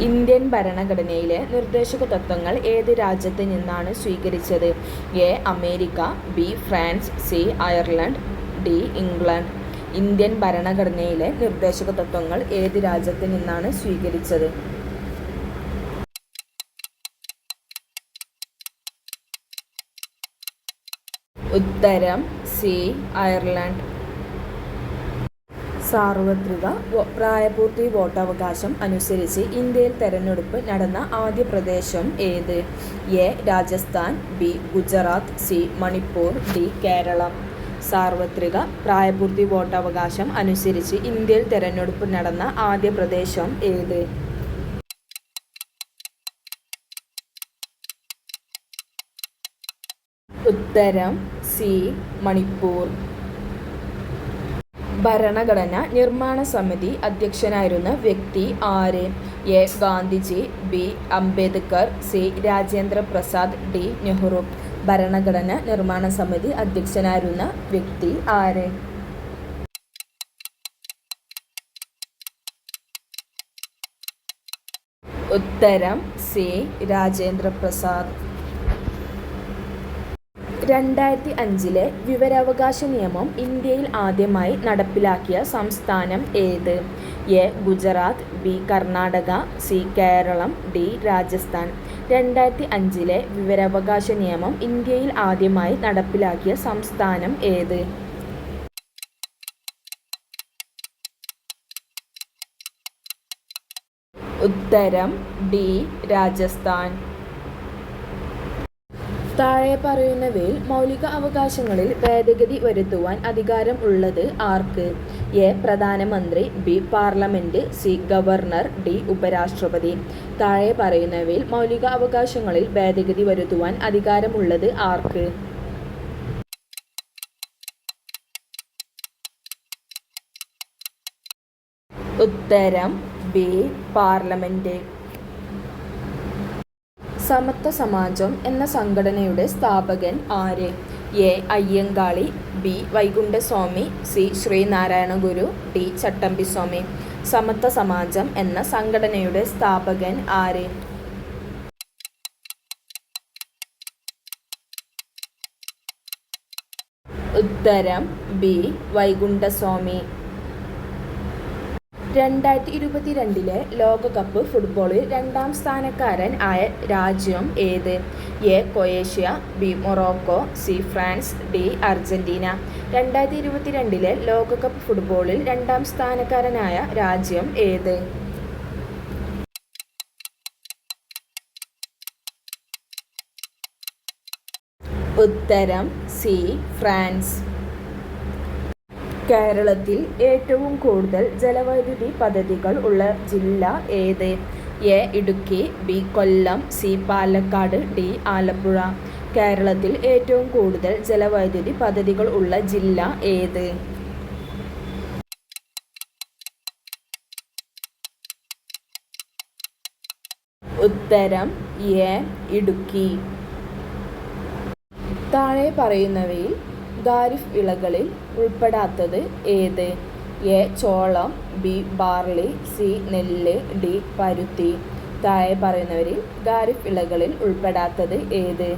Indian ഭരണഘടനയിലെ നിർദ്ദേശക തത്വങ്ങൾ ഏത് രാജ്യത്ത് നിന്നാണ് സ്വീകരിച്ചത്? A. America, B. France, C. Ireland, D. England. Indian ഭരണഘടനയിലെ നിർദ്ദേശക തത്വങ്ങൾ ഏത് രാജ്യത്ത് നിന്നാണ് സ്വീകരിച്ചത്? ഉത്തരം സി. അയർലൻഡ്. സാർവത്രിക പ്രായപൂർത്തി വോട്ടവകാശം അനുസരിച്ച് ഇന്ത്യയിൽ തെരഞ്ഞെടുപ്പ് നടന്ന ആദ്യ പ്രദേശം ഏത്? A. Rajasthan, B. Gujarat, C. Manipur, D. Keralam. സാർവത്രിക പ്രായപൂർത്തി വോട്ടവകാശം അനുസരിച്ച് ഇന്ത്യയിൽ തെരഞ്ഞെടുപ്പ് നടന്ന ആദ്യ പ്രദേശം ഏത്? ഉത്തരം സി. മണിപ്പൂർ. ഭരണഘടന നിർമ്മാണ സമിതി അധ്യക്ഷനായിരുന്ന വ്യക്തി ആര്? A. Gandhiji, B. Ambedkar, C. Rajendra Prasad, D. Nehru. ഭരണഘടന നിർമ്മാണ സമിതി അധ്യക്ഷനായിരുന്ന വ്യക്തി ആര്? ഉത്തരം സി. രാജേന്ദ്ര പ്രസാദ്. 2005 വിവരാവകാശ നിയമം ഇന്ത്യയിൽ ആദ്യമായി നടപ്പിലാക്കിയ സംസ്ഥാനം ഏത്? A. Gujarat, B. Karnataka, C. Keralam, D. Rajasthan. 2005 വിവരാവകാശ നിയമം ഇന്ത്യയിൽ ആദ്യമായി നടപ്പിലാക്കിയ സംസ്ഥാനം ഏത്? ഉത്തരം ഡി. രാജസ്ഥാൻ. താഴെ പറയുന്നവയിൽ മൗലിക അവകാശങ്ങളിൽ ഭേദഗതി വരുത്തുവാൻ അധികാരം ഉള്ളത് ആർക്ക്? എ. പ്രധാനമന്ത്രി, B. Parliament, C. Governor, D. ഉപരാഷ്ട്രപതി. താഴെ പറയുന്നവയിൽ മൗലിക അവകാശങ്ങളിൽ ഭേദഗതി വരുത്തുവാൻ അധികാരമുള്ളത് ആർക്ക്? ഉത്തരം ബി. പാർലമെന്റ്. സമത്വ സമാജം എന്ന സംഘടനയുടെ സ്ഥാപകൻ ആര്? A. Ayyankali, B. Vaikundaswami, C. Sree Narayana Guru, D. Chattampiswami. Samathwa Samajam എന്ന സംഘടനയുടെ സ്ഥാപകൻ ആര്? ഉത്തരം ബി. വൈകുണ്ഠസ്വാമി. 2022 ലോകകപ്പ് ഫുട്ബോളിൽ 2ാം സ്ഥാനക്കാരൻ ആയ രാജ്യം ഏത്? A. Croatia, B. Morocco, C. France, D. Argentina. 2022 ലോകകപ്പ് ഫുട്ബോളിൽ 2ാം സ്ഥാനക്കാരനായ രാജ്യം ഏത്? ഉത്തരം സി. ഫ്രാൻസ്. കേരളത്തിൽ ഏറ്റവും കൂടുതൽ ജലവൈദ്യുതി പദ്ധതികൾ ഉള്ള ജില്ല ഏത്? A. Idukki, B. Kollam, C. Palakkad, D. Alappuzha. കേരളത്തിൽ ഏറ്റവും കൂടുതൽ ജലവൈദ്യുതി പദ്ധതികൾ ഉള്ള ജില്ല ഏത്? ഉത്തരം എ. ഇടുക്കി. താഴെ പറയുന്നവയിൽ ഖാരിഫ് വിളകളിൽ ഉൾപ്പെടാത്തത് ഏത്? എ. ചോളം, ബി. Barley, C. നെല്ല്, ഡി. പരുത്തി. താഴെ പറയുന്നവരിൽ ഖാരിഫ് വിളകളിൽ ഉൾപ്പെടാത്തത് ഏത്?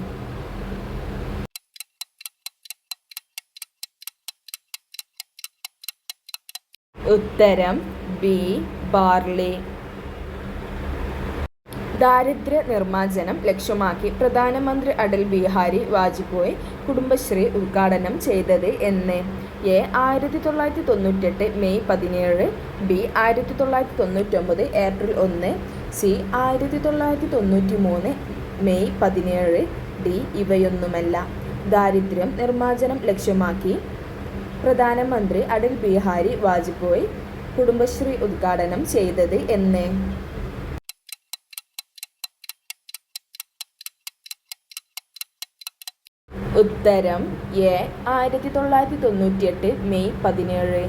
ഉത്തരം ബി. ബാർലി. ദാരിദ്ര്യ നിർമ്മാർജ്ജനം ലക്ഷ്യമാക്കി പ്രധാനമന്ത്രി അടൽ ബിഹാരി വാജ്പേയി കുടുംബശ്രീ ഉദ്ഘാടനം ചെയ്തത് എന്ന്? A. 1998 May 17, B. 1999 April 1, C. 1993 May 17, D. ഇവയൊന്നുമല്ല. ദാരിദ്ര്യം നിർമ്മാർജ്ജനം ലക്ഷ്യമാക്കി പ്രധാനമന്ത്രി അടൽ ബിഹാരി വാജ്പേയി കുടുംബശ്രീ ഉദ്ഘാടനം ചെയ്തത് എന്ന്? ഉത്തരം എ. 1998 മെയ് 17.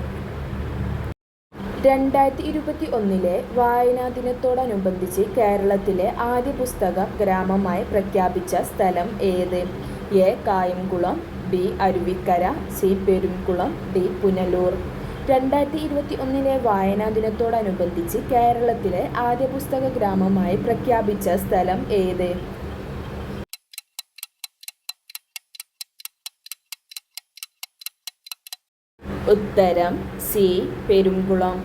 2021 വായനാ ദിനത്തോടനുബന്ധിച്ച് കേരളത്തിലെ ആദ്യ പുസ്തക ഗ്രാമമായി പ്രഖ്യാപിച്ച സ്ഥലം ഏത്? A. Kayamkulam, B. Aruvikkara, C. Perumkulam, D. Punalur. 2021 വായനാ ദിനത്തോടനുബന്ധിച്ച് കേരളത്തിലെ ആദ്യ പുസ്തക ഗ്രാമമായി പ്രഖ്യാപിച്ച സ്ഥലം ഏത്? ഉത്തരം സി. പെരുംകുളം.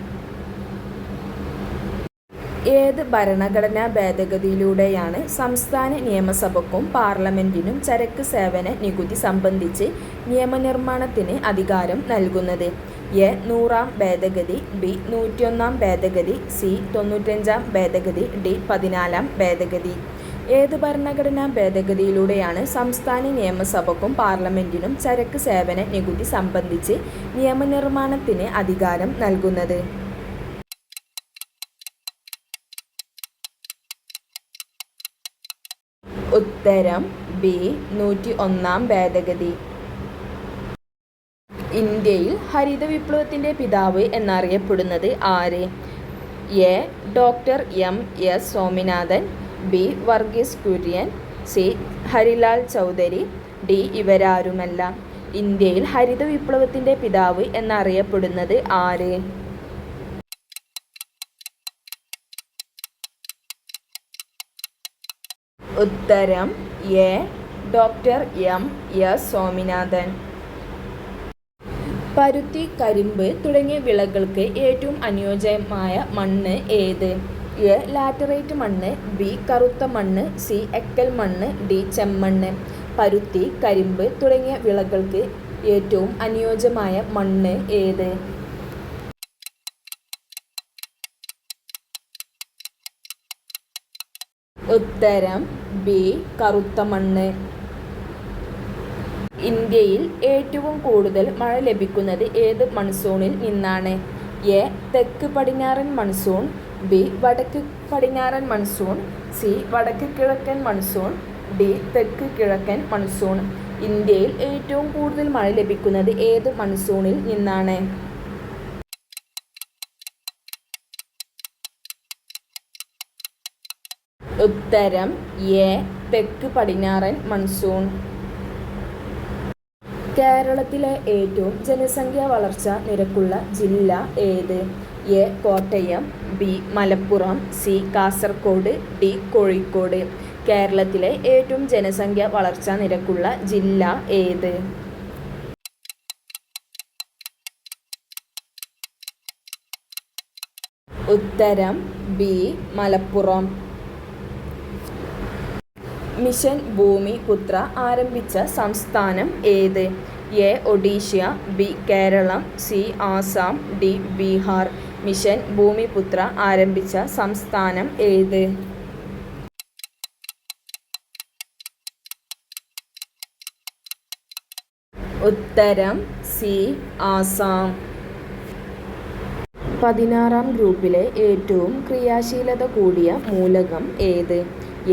ഏത് ഭരണഘടനാ ഭേദഗതിയിലൂടെയാണ് സംസ്ഥാന നിയമസഭയ്ക്കും പാർലമെന്റിനും ചരക്ക് സേവന നികുതി സംബന്ധിച്ച് നിയമനിർമ്മാണത്തിന് അധികാരം നൽകുന്നത്? എ. 100-ാം ഭേദഗതി, ബി. 101-ാം ഭേദഗതി, സി. 95-ാം ഭേദഗതി, ഡി. 14-ാം ഭേദഗതി. ഏത് ഭരണഘടനാ ഭേദഗതിയിലൂടെയാണ് സംസ്ഥാന നിയമസഭയ്ക്കും പാർലമെന്റിനും ചരക്ക് സേവന നികുതി സംബന്ധിച്ച് നിയമനിർമ്മാണത്തിന് അധികാരം നൽകുന്നത്? ഉത്തരം ബി. 101-ാം ഭേദഗതി. ഇന്ത്യയിൽ ഹരിത വിപ്ലവത്തിന്റെ പിതാവ് എന്നറിയപ്പെടുന്നത് ആര്? A. Doctor M. S. Swaminathan, B. Varghese Kurien, C. Harilal Chaudhary, D. ഇവരാരുമല്ല. ഇന്ത്യയിൽ ഹരിത വിപ്ലവത്തിന്റെ പിതാവ് എന്നറിയപ്പെടുന്നത് ആര്? ഉത്തരം A. Doctor M. S. Swaminathan. പരുത്തി, കരിമ്പ് തുടങ്ങിയ വിളകൾക്ക് ഏറ്റവും അനുയോജ്യമായ മണ്ണ് ഏത്? എ. ലാറ്ററൈറ്റ് മണ്ണ്, ബി. കറുത്ത മണ്ണ്, സി. എക്കൽ മണ്ണ്, ഡി. ചെമ്മണ്ണ്. പരുത്തി, കരിമ്പ് തുടങ്ങിയ വിളകൾക്ക് ഏറ്റവും അനുയോജ്യമായ മണ്ണ് ഏത്? ഉത്തരം ബി. കറുത്ത മണ്ണ്. ഇന്ത്യയിൽ ഏറ്റവും കൂടുതൽ മഴ ലഭിക്കുന്നത് ഏത് മൺസൂണിൽ നിന്നാണ്? എ. തെക്ക് പടിഞ്ഞാറൻ മൺസൂൺ, ബി. വടക്ക് പടിഞ്ഞാറൻ മൺസൂൺ, സി. വടക്ക് കിഴക്കൻ മൺസൂൺ, ഡി. തെക്ക് കിഴക്കൻ മൺസൂൺ. ഇന്ത്യയിൽ ഏറ്റവും കൂടുതൽ മഴ ലഭിക്കുന്നത് ഏത് മൺസൂണിൽ നിന്നാണ്? ഉത്തരം എ. തെക്ക് പടിഞ്ഞാറൻ മൺസൂൺ. കേരളത്തിലെ ഏറ്റവും ജനസംഖ്യാ വളർച്ചാ നിരക്കുള്ള ജില്ല ഏത്? A. Kottayam, B. Malappuram, C. Kasaragod, D. Kozhikode. കേരളത്തിലെ ഏറ്റവും ജനസംഖ്യാ വളർച്ചാ നിരക്കുള്ള ജില്ല ഏത്? ഉത്തരം ബി. മലപ്പുറം. മിഷൻ ഭൂമിപുത്ര ആരംഭിച്ച സംസ്ഥാനം ഏത്? A. Odisha, B. Keralam, C. Assam, D. Bihar. Mission Bhoomiputra ആരംഭിച്ച സംസ്ഥാനം ഏത്? ഉത്തരം സി. ആസാം. 16-ാം ഗ്രൂപ്പിലെ ഏറ്റവും ക്രിയാശീലത കൂടിയ മൂലകം ഏത്?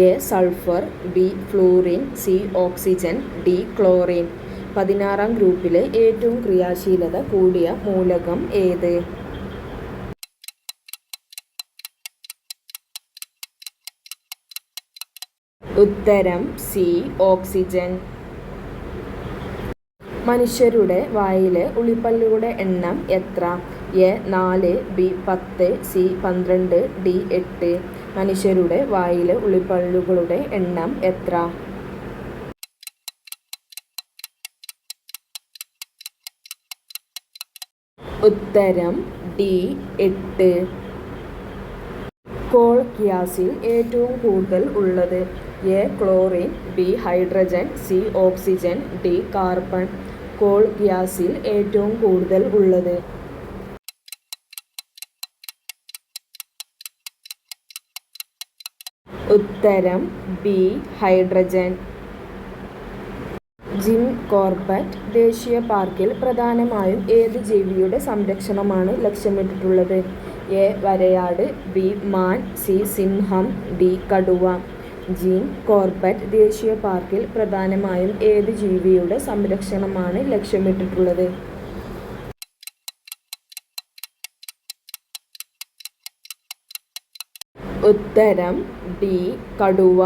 A. Sulphur, B. Fluorine, C. Oxygen, D. Chlorine. 16-ാം ഗ്രൂപ്പിലെ ഏറ്റവും ക്രിയാശീലത കൂടിയ മൂലകം ഏത്? ഉത്തരം സി. ഓക്സിജൻ. മനുഷ്യരുടെ വായിലെ ഉളിപ്പല്ലുകളുടെ എണ്ണം എത്ര? എ. 4, ബി. 10, സി. 12, ഡി. 8. മനുഷ്യരുടെ വായിലെ ഉളിപ്പല്ലുകളുടെ എണ്ണം എത്ര? ഉത്തരം ഡി. 8. കോൾ ഗ്യാസിൽ ഏറ്റവും കൂടുതൽ ഉള്ളത്? A. Chlorine, B. Hydrogen, C. Oxygen, D. Carbon. Call ഗ്യാസിൽ ഏറ്റവും കൂടുതൽ ഉള്ളത്? ഉത്തരം ബി. ഹൈഡ്രജൻ. ജിം കോർബറ്റ് ദേശീയ പാർക്കിൽ പ്രധാനമായും ഏത് ജീവിയുടെ സംരക്ഷണമാണ് ലക്ഷ്യമിട്ടിട്ടുള്ളത്? എ. വരയാട്, ബി. Man, C. സിംഹം, ഡി. കടുവ. ജിം കോർബറ്റ് ദേശീയ പാർക്കിൽ പ്രധാനമായും ഏത് ജീവിയുടെ സംരക്ഷണമാണ് ലക്ഷ്യമിട്ടിട്ടുള്ളത്? ഉത്തരം ഡി. കടുവ.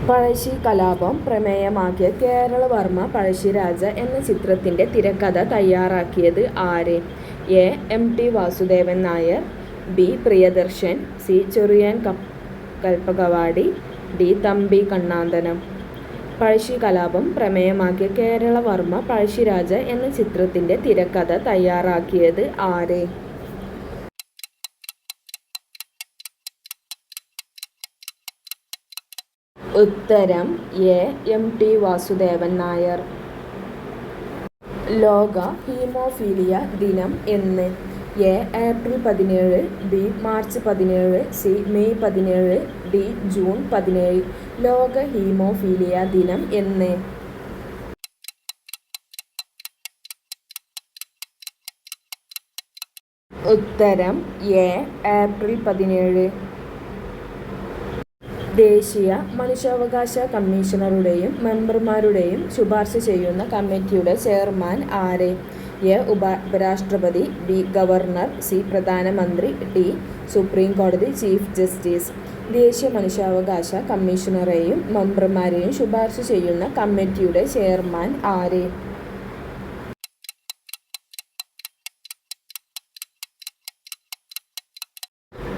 പഴശ്ശി കലാപം പ്രമേയമാക്കിയ കേരളവർമ്മ പഴശ്ശിരാജ എന്ന ചിത്രത്തിൻ്റെ തിരക്കഥ തയ്യാറാക്കിയത് ആര്? A. M. T. Vasudevan Nair, B. Priyadarshan, C. Cheriyan Kalpakavadi, D. Thampi Kannanthanam. Pazhassi കലാപം പ്രമേയമാക്കിയ കേരളവർമ്മ പഴശ്ശിരാജ എന്ന ചിത്രത്തിൻ്റെ തിരക്കഥ തയ്യാറാക്കിയത് ആര്? ഉത്തരം A. M. T. Vasudevan Nair. ലോക ഹീമോഫീലിയ ദിനം എന്ന്? A. April 17, B. March 17, C. May 17, D. June 17. ലോക ഹീമോഫീലിയ ദിനം എന്ന്? ഉത്തരം എ. ഏപ്രിൽ 17. ദേശീയ മനുഷ്യാവകാശ കമ്മീഷണറുടെയും മെമ്പർമാരുടെയും ശുപാർശ ചെയ്യുന്ന കമ്മിറ്റിയുടെ ചെയർമാൻ ആര്? എ. ഉപരാഷ്ട്രപതി, ബി. Governor, C. പ്രധാനമന്ത്രി, ഡി. സുപ്രീം കോടതി ചീഫ് ജസ്റ്റിസ്. ദേശീയ മനുഷ്യാവകാശ കമ്മീഷണറെയും മെമ്പർമാരെയും ശുപാർശ ചെയ്യുന്ന കമ്മിറ്റിയുടെ ചെയർമാൻ ആര്?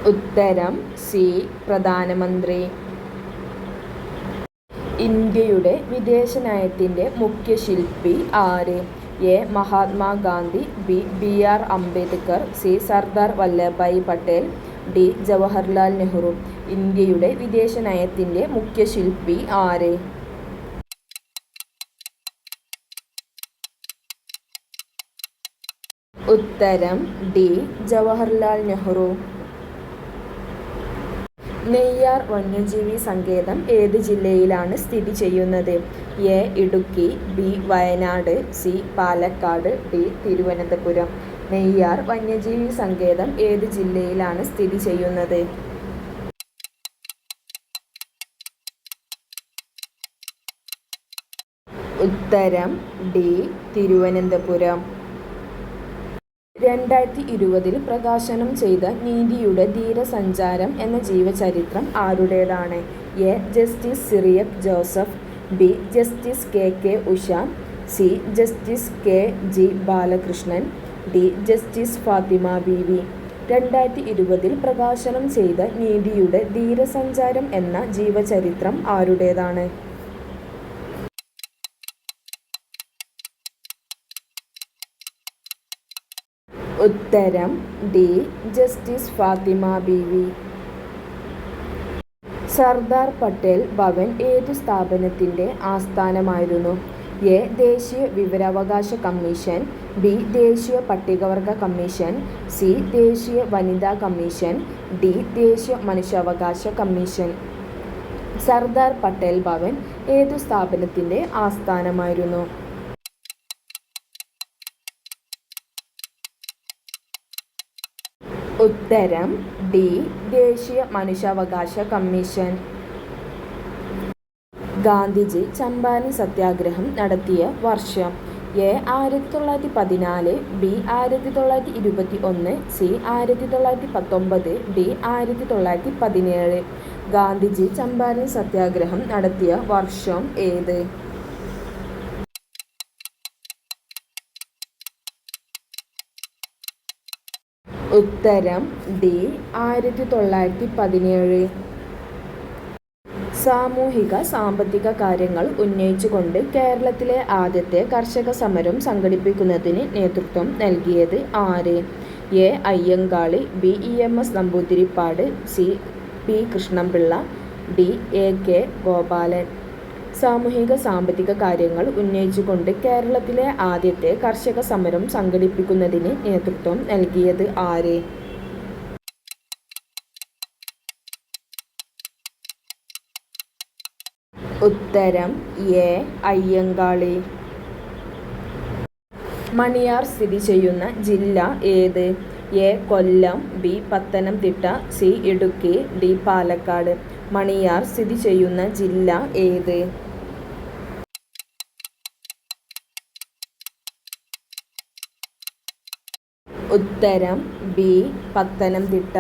ഉത്തരം സി. പ്രധാനമന്ത്രി. ഇന്ത്യയുടെ വിദേശനയത്തിൻ്റെ മുഖ്യശില്പി ആര്? A. Mahatma Gandhi, B. B. R. Ambedkar, C. Sardar Vallabhbhai Patel, D. Jawaharlal Nehru. ഇന്ത്യയുടെ വിദേശനയത്തിൻ്റെ മുഖ്യശില്പി ആര്? ഉത്തരം ഡി. ജവഹർലാൽ നെഹ്റു. നെയ്യാർ വന്യജീവി സങ്കേതം ഏത് ജില്ലയിലാണ് സ്ഥിതി ചെയ്യുന്നത്? A. Idukki, B. Wayanad, C. Palakkad, D. Thiruvananthapuram. Neyyar വന്യജീവി സങ്കേതം ഏത് ജില്ലയിലാണ് സ്ഥിതി ചെയ്യുന്നത്? ഉത്തരം ഡി. തിരുവനന്തപുരം. 2020 പ്രകാശനം ചെയ്ത നീതിയുടെ ധീരസഞ്ചാരം എന്ന ജീവചരിത്രം ആരുടേതാണ്? A. Justice Cyriac Joseph, B. Justice K. K. Usha, C. Justice K. G. Balakrishnan, D. Justice Fathima Beevi. 2020 പ്രകാശനം ചെയ്ത നീതിയുടെ ധീരസഞ്ചാരം എന്ന ജീവചരിത്രം ആരുടേതാണ്? ഉത്തരം ഡി. ജസ്റ്റിസ് ഫാത്തിമ ബീവി. സർദാർ പട്ടേൽ ഭവൻ ഏതു സ്ഥാപനത്തിൻ്റെ ആസ്ഥാനമായിരുന്നു? എ. ദേശീയ വിവരാവകാശ കമ്മീഷൻ, ബി. ദേശീയ പട്ടികവർഗ കമ്മീഷൻ, സി. ദേശീയ വനിതാ കമ്മീഷൻ, ഡി. ദേശീയ മനുഷ്യാവകാശ കമ്മീഷൻ. സർദാർ പട്ടേൽ ഭവൻ ഏതു സ്ഥാപനത്തിൻ്റെ ആസ്ഥാനമായിരുന്നു? ഉത്തരം ഡി. ദേശീയ മനുഷ്യാവകാശ കമ്മീഷൻ. ഗാന്ധിജി ചമ്പാരൻ സത്യാഗ്രഹം നടത്തിയ വർഷം? A. 1914, B. 1921, C. 1919, D. 1917. Gandhiji Champaran സത്യാഗ്രഹം നടത്തിയ വർഷം ഏത്? ഉത്തരം ഡി. 1917. സാമൂഹിക സാമ്പത്തിക കാര്യങ്ങൾ ഉന്നയിച്ചുകൊണ്ട് കേരളത്തിലെ ആദ്യത്തെ കർഷക സമരം സംഘടിപ്പിക്കുന്നതിന് നേതൃത്വം നൽകിയത് ആര്? A. Ayyankali, B. EMS Namboodiripad, C. P. Krishnapillai, D. A. K. Gopalan. സാമൂഹിക സാമ്പത്തിക കാര്യങ്ങൾ ഉന്നയിച്ചുകൊണ്ട് കേരളത്തിലെ ആദ്യത്തെ കർഷക സമരം സംഘടിപ്പിക്കുന്നതിന് നേതൃത്വം നൽകിയത് ആര്? ഉത്തരം എ. അയ്യങ്കാളി. മണിയാർ സ്ഥിതി ചെയ്യുന്ന ജില്ല ഏത്? A. Kollam, B. Pathanamthitta, C. Idukki, D. Palakkad. Maniyar സ്ഥിതി ചെയ്യുന്ന ജില്ല ഏത്? ഉത്തരം ബി. പത്തനംതിട്ട.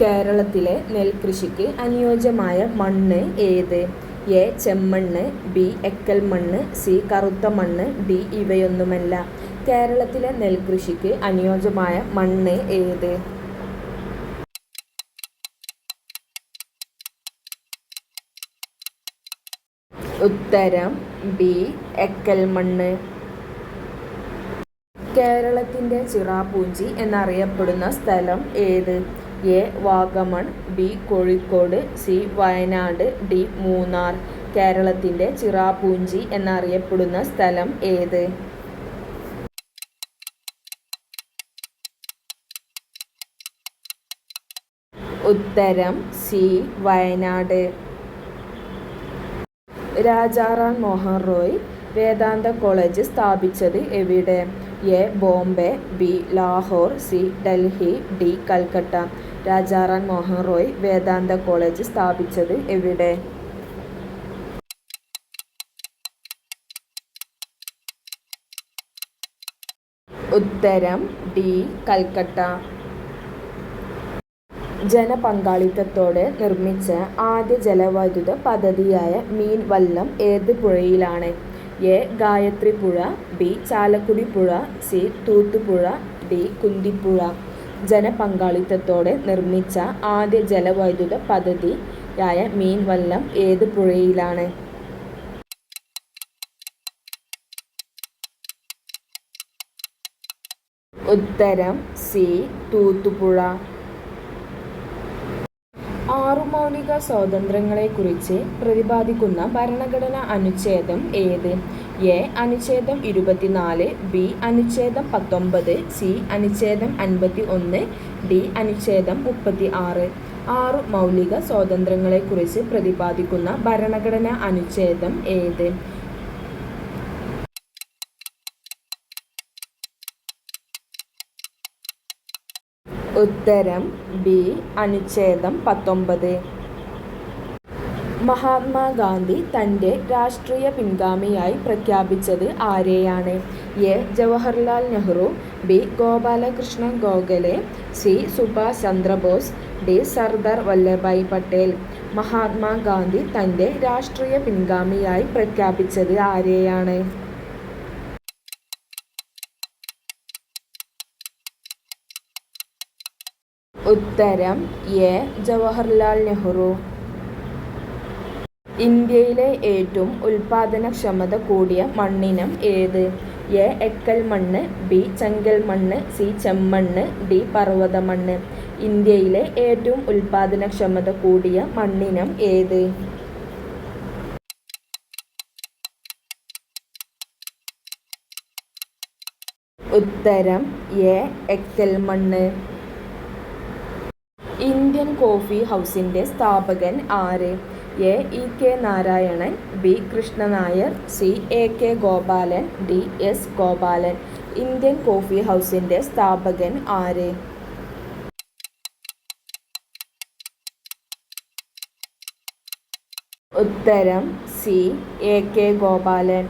കേരളത്തിലെ നെൽകൃഷിക്ക് അനുയോജ്യമായ മണ്ണ് ഏത്? എ. ചെമ്മണ്ണ്, ബി. എക്കൽ മണ്ണ്, സി. കറുത്ത മണ്ണ്, ഡി. ഇവയൊന്നുമല്ല. കേരളത്തിലെ നെൽകൃഷിക്ക് അനുയോജ്യമായ മണ്ണ് ഏത്? ഉത്തരം ബി. എക്കൽ മണ്ണ്. കേരളത്തിൻ്റെ ചിറാപൂഞ്ചി എന്നറിയപ്പെടുന്ന സ്ഥലം ഏത്? A. Vagamon, B. Kozhikode, C. Wayanad, D. Munnar. കേരളത്തിൻ്റെ ചിറാപൂഞ്ചി എന്നറിയപ്പെടുന്ന സ്ഥലം ഏത്? ഉത്തരം സി. വയനാട്. രാജാറാം മോഹൻ റോയ് വേദാന്ത കോളേജ് സ്ഥാപിച്ചത് എവിടെ? A. Bombay, B. Lahore, C. Delhi, D. Calcutta. Rajaram Mohan Roy Vedanta college സ്ഥാപിച്ചത് എവിടെ? ഉത്തരം ഡി. കൽക്കട്ട. ജനപങ്കാളിത്തത്തോടെ നിർമ്മിച്ച ആദ്യ ജലവൈദ്യുത പദ്ധതിയായ മീൻവല്ലം ഏത് പുഴയിലാണ്? എ. ഗായത്രിപ്പുഴ, ബി. ചാലക്കുടി പുഴ, സി. തൂത്തുപുഴ, ഡി. കുന്തിപ്പുഴ. ജനപങ്കാളിത്തത്തോടെ നിർമ്മിച്ച ആദ്യ ജലവൈദ്യുത പദ്ധതിയായ മീൻവല്ലം ഏത് പുഴയിലാണ്? ഉത്തരം സി. തൂത്തുപുഴ. ആറു മൗലിക സ്വാതന്ത്ര്യങ്ങളെക്കുറിച്ച് പ്രതിപാദിക്കുന്ന ഭരണഘടനാ അനുച്ഛേദം ഏത്? എ. അനുച്ഛേദം 24, ബി. അനുച്ഛേദം 19, സി. അനുച്ഛേദം 51, ഡി. അനുച്ഛേദം 36. ആറു മൗലിക സ്വാതന്ത്ര്യങ്ങളെക്കുറിച്ച് പ്രതിപാദിക്കുന്ന ഭരണഘടനാ അനുച്ഛേദം ഏത്? ഉത്തരം ബി. അനുച്ഛേദം 19. മഹാത്മാഗാന്ധി തൻ്റെ രാഷ്ട്രീയ പിൻഗാമിയായി പ്രഖ്യാപിച്ചത് ആരെയാണ്? A. Jawaharlal Nehru, B. Gopalakrishna Gokhale, C. Subhash Chandrabose, D. Sardar Vallabhbhai Patel. Mahatma Gandhi തൻ്റെ രാഷ്ട്രീയ പിൻഗാമിയായി പ്രഖ്യാപിച്ചത് ആരെയാണ്? ഉത്തരം എ. ജവഹർലാൽ നെഹ്റു. ഇന്ത്യയിലെ ഏറ്റവും ഉൽപാദനക്ഷമത കൂടിയ മണ്ണിനം ഏത്? എ. എക്കൽ മണ്ണ്, ബി. ചെങ്കൽ മണ്ണ്, സി. ചെമ്മണ്ണ്, ഡി. പർവ്വതമണ്ണ്. ഇന്ത്യയിലെ ഏറ്റവും ഉൽപാദനക്ഷമത കൂടിയ മണ്ണിനം ഏത്? ഉത്തരം എ. എക്കൽ മണ്ണ്. ഇന്ത്യൻ കോഫി ഹൗസിൻ്റെ സ്ഥാപകൻ ആര്? A. E. K. Narayanan, B. Krishnan Nair, C. A. K. Gopalan, D. S. Gopalan. Indian coffee ഹൗസിൻ്റെ സ്ഥാപകൻ ആര്? ഉത്തരം സി. എ. കെ. ഗോപാലൻ.